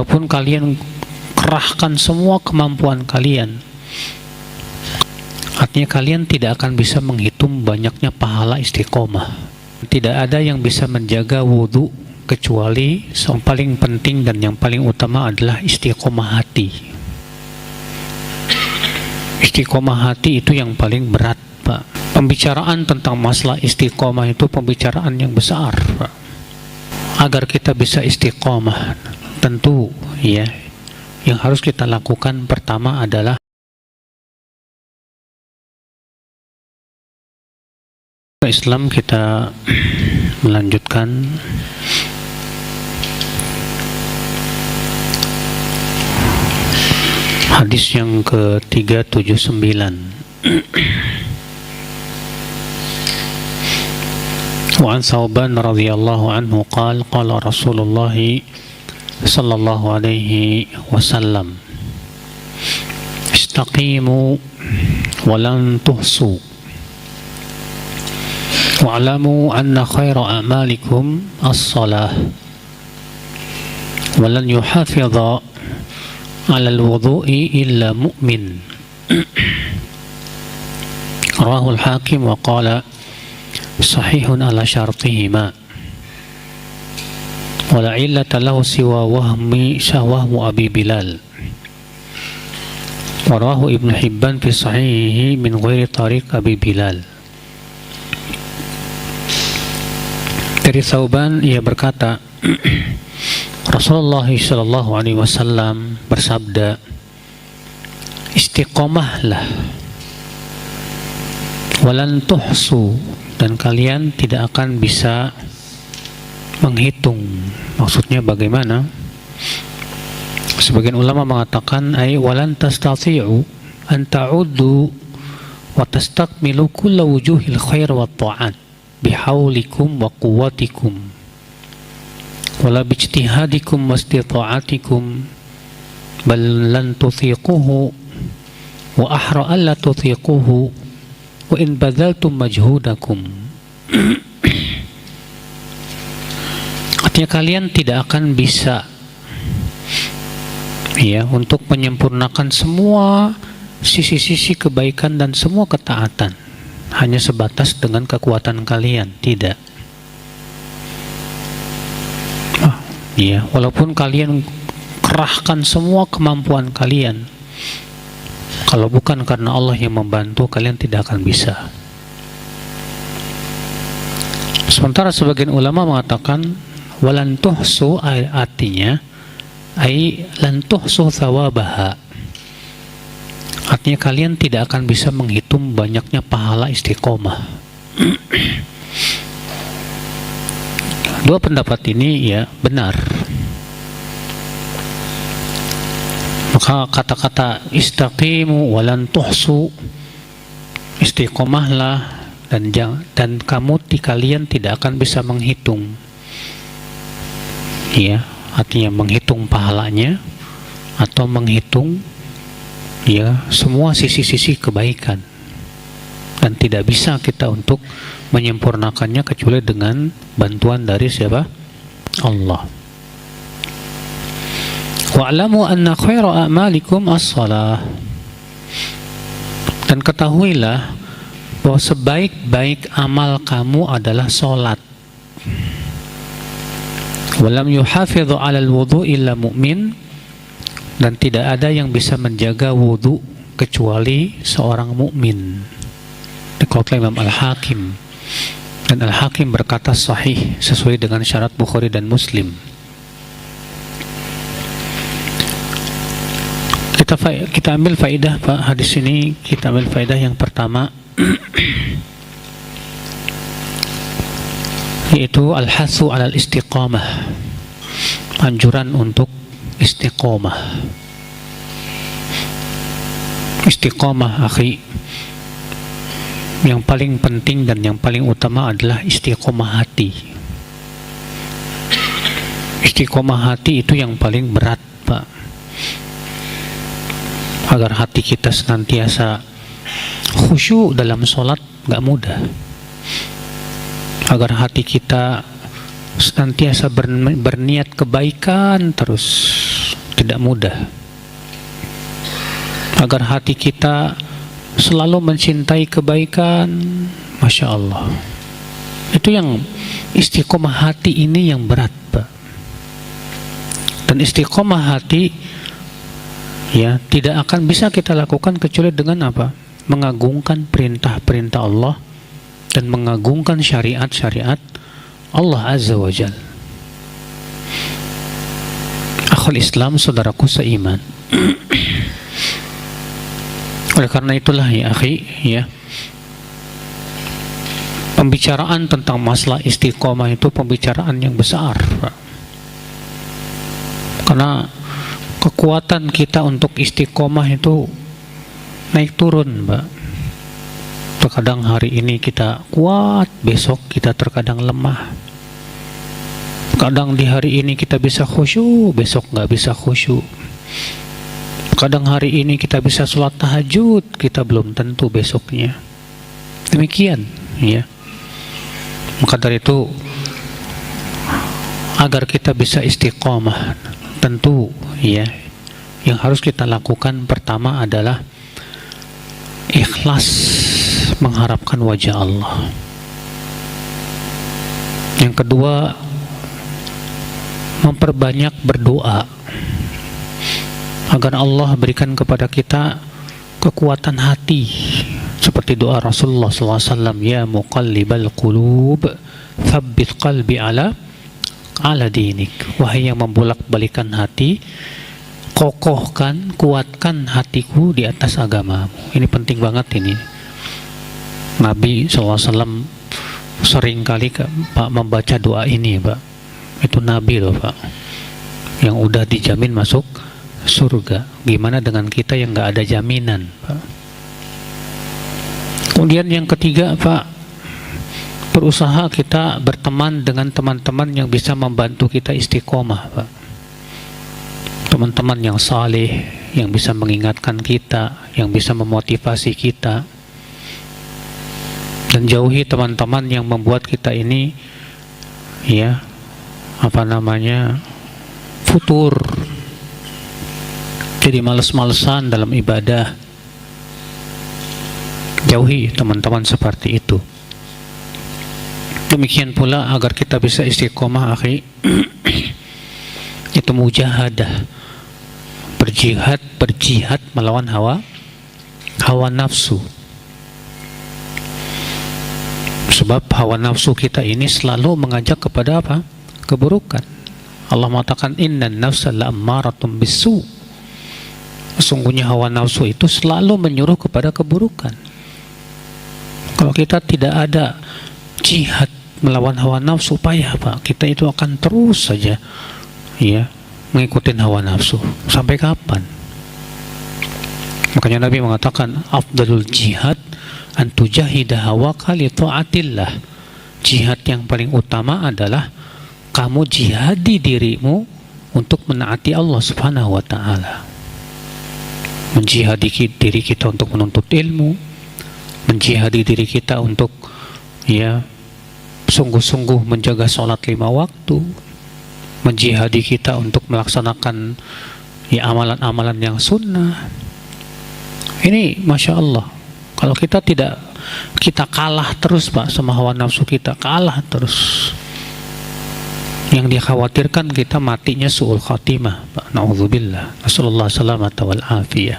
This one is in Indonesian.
Walaupun kalian kerahkan semua kemampuan kalian, artinya kalian tidak akan bisa menghitung banyaknya pahala istiqomah. Tidak ada yang bisa menjaga wudhu kecuali yang paling penting dan yang paling utama adalah istiqomah hati. Istiqomah hati itu yang paling berat, Pak. Pembicaraan tentang masalah istiqomah itu pembicaraan yang besar, Pak. Agar kita bisa istiqomah, tentu ya, yang harus kita lakukan pertama adalah Islam. Kita melanjutkan hadis yang ke-379. Wa an Thawban radhiyallahu anhu qala qala Rasulullah sallallahu alaihi wasallam istaqimu wa lan tuhsu wa'lamu anna khaira a'malikum as-salah wa lan yuhafidha 'ala al-wudu'i illa mu'min. Rawahu al-Hakim wa qala sahihun ala syartihima wa la illata lahu siwa wahmu Abi Bilal. Wa rawahu Ibnu Hibban fi sahihihi min ghairi tariq Abi Bilal. Dari Thawban, ia berkata, Rasulullah sallallahu alaihi wasallam bersabda, istiqomahlah, walan tuhsu, dan kalian tidak akan bisa menghitung. Maksudnya bagaimana? Sebagian ulama mengatakan walan tastati'u an ta'uddu wa tastakmilu kulla wujuhil khair wa ta'at bihaulikum wa quwwatikum wala bijtihadikum wa istita'atikum bal lan tuthiquhu wa ahra alla tuthiquhu wa in badaltum majhudakum. Artinya kalian tidak akan bisa ya untuk menyempurnakan semua sisi-sisi kebaikan dan semua ketaatan hanya sebatas dengan kekuatan kalian, tidak. Ya, walaupun kalian kerahkan semua kemampuan kalian, kalau bukan karena Allah yang membantu, kalian tidak akan bisa. Sementara sebagian ulama mengatakan walan tuhsu, artinya lan tuhsu thawabaha, artinya kalian tidak akan bisa menghitung banyaknya pahala istiqomah. Dua pendapat ini ya benar. Maka kata-kata istaqimu walan tuhsu, istiqomahlah dan kalian tidak akan bisa menghitung. Ya, artinya menghitung pahalanya atau menghitung ya semua sisi-sisi kebaikan, dan tidak bisa kita untuk menyempurnakannya kecuali dengan bantuan dari siapa? Allah. Wa'lamu anna khaira a'malikum as-salah, dan ketahuilah bahwa sebaik-baik amal kamu adalah salat. Walam yuhafidhu 'alal wudu' illa mu'min, dan tidak ada yang bisa menjaga wudu kecuali seorang mukmin. Dikutip Imam Al-Hakim, dan Al-Hakim berkata sahih sesuai dengan syarat Bukhari dan Muslim. Kita ambil faedah Pak hadis ini. Kita ambil faedah yang pertama, yaitu al-hathu 'alal istiqamah, anjuran untuk istiqomah. Istiqomah akhi, yang paling penting dan yang paling utama adalah istiqomah hati. Istiqomah hati itu yang paling berat Pak. Agar hati kita senantiasa khusyuk dalam sholat gak mudah. Agar hati kita senantiasa berniat kebaikan terus, tidak mudah. Agar hati kita selalu mencintai kebaikan, Masya Allah. Itu yang istiqomah hati ini yang berat, Pak. Dan istiqomah hati ya tidak akan bisa kita lakukan kecuali dengan apa? Mengagungkan perintah-perintah Allah dan mengagungkan syariat-syariat Allah Azza wa Jal. Akhul Islam, saudaraku seiman. Oleh karena itulah ya akhi, ya, pembicaraan tentang masalah istiqomah itu pembicaraan yang besar, Pak. Karena kekuatan kita untuk istiqomah itu naik turun, Pak. Terkadang hari ini kita kuat, besok kita terkadang lemah. Kadang di hari ini kita bisa khusyuk, besok nggak bisa khusyuk. Kadang hari ini kita bisa sholat tahajud, kita belum tentu besoknya. Demikian, ya. Maka dari itu, agar kita bisa istiqomah, tentu, ya, yang harus kita lakukan pertama adalah ikhlas mengharapkan wajah Allah. Yang kedua, memperbanyak berdoa agar Allah berikan kepada kita kekuatan hati, seperti doa Rasulullah SAW, ya muqallibal qulub thabbit qalbi ala dinik. Wahai yang membolak-balikan hati, kokohkan, kuatkan hatiku di atas agamamu. Ini penting banget ini. Nabi SAW sering kali Pak membaca doa ini, Pak. Itu Nabi loh, Pak, yang udah dijamin masuk surga. Gimana dengan kita yang nggak ada jaminan, Pak? Kemudian yang ketiga, Pak, berusaha kita berteman dengan teman-teman yang bisa membantu kita istiqomah, Pak. Teman-teman yang saleh, yang bisa mengingatkan kita, yang bisa memotivasi kita. Dan jauhi teman-teman yang membuat kita ini, ya, futur, jadi males-malesan dalam ibadah. Jauhi teman-teman seperti itu. Demikian pula agar kita bisa istiqomah, akhi, itu mujahadah, berjihad melawan hawa nafsu. Sebab hawa nafsu kita ini selalu mengajak kepada apa? Keburukan. Allah mengatakan innan nafsa la'ammaratun bisu. Sesungguhnya hawa nafsu itu selalu menyuruh kepada keburukan. Kalau kita tidak ada jihad melawan hawa nafsu, payah, Pak. Kita itu akan terus saja, ya, mengikuti hawa nafsu. Sampai kapan? Makanya Nabi mengatakan afdalul jihad antujahida hawaka li ta'atillah. Jihad yang paling utama adalah kamu jihadi dirimu untuk menaati Allah Subhanahu wa ta'ala. Menjihadi diri kita untuk menuntut ilmu, menjihadi diri kita untuk, ya, sungguh-sungguh menjaga sholat 5 waktu, menjihadi kita untuk melaksanakan, ya, amalan-amalan yang sunnah. Ini Masya Allah. Kalau kita kalah terus, Pak, sama hawa nafsu kita, kalah terus. Yang dikhawatirkan kita matinya su'ul khatimah, Pak. Na'udzubillah. Nasallallahu salamata wal afiyah.